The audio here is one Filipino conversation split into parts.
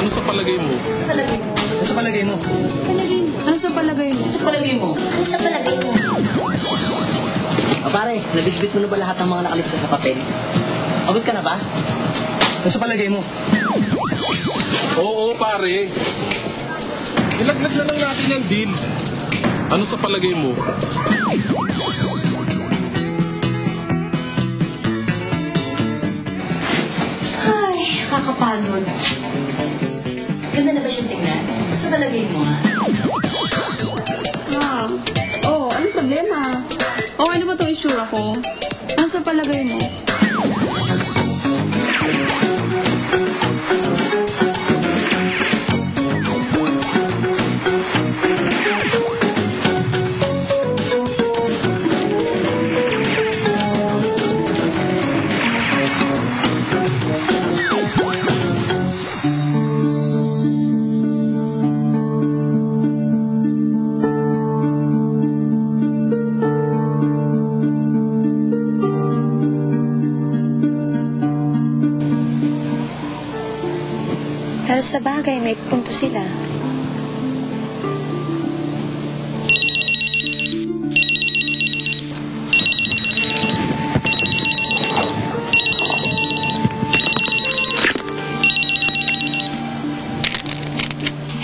Ano sa palagay mo? Sa palagay mo? Ano sa palagay mo? Sa palagay mo? Ano sa palagay mo? Sa palagay mo? Ano sa palagay mo? O pare, nabitbit mo na ba lahat ng mga nakalista sa papel? Pagod ka na ba? Ano sa palagay mo? Oo, pare. Ilaglag na lang natin yung deal. Ano sa palagay mo? Ay, kakapagod. Ganda na ba siyang tingnan? Sa palagay mo, ha? Anong problema? Okay na ba itong issue ko? Ano sa palagay mo? Pero sa bagay, may punto sila.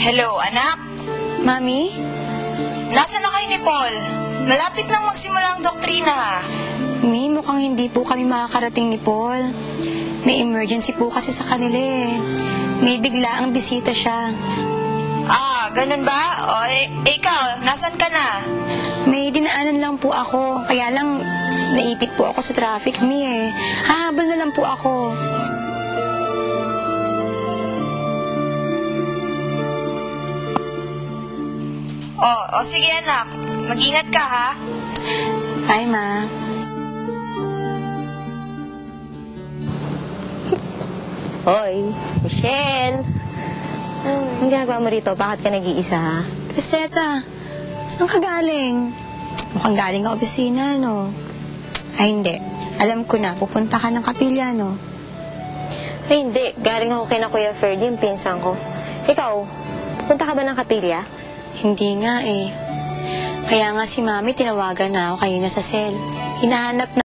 Hello, anak? Mami? Nasaan na kayo ni Paul? Malapit nang magsimula ang doktrina. Mi, mukhang hindi po kami makakarating ni Paul. May emergency po kasi sa kanila eh. May bigla ang bisita siya. Ah, ganun ba? O, ikaw, nasan ka na? May dinaanan lang po ako. Kaya lang, naipit po ako sa traffic, Mi eh. Hahabol na lang po ako. O sige anak, mag-ingat ka ha. Bye, Ma. Hoy, Michelle! Anong ginagawa mo rito? Bakit ka nag-iisa, ha? Testa, saan ka galing? Mukhang galing ka opisina, no? Ay, hindi. Alam ko na, pupunta ka ng kapilya, no? Ay, hindi. Galing ako kina Kuya Ferdy, yung pinsan ko. Ikaw, pupunta ka ba ng kapilya? Hindi nga eh. Kaya nga si Mami tinawagan na ako kanina sa cell. Hinahanap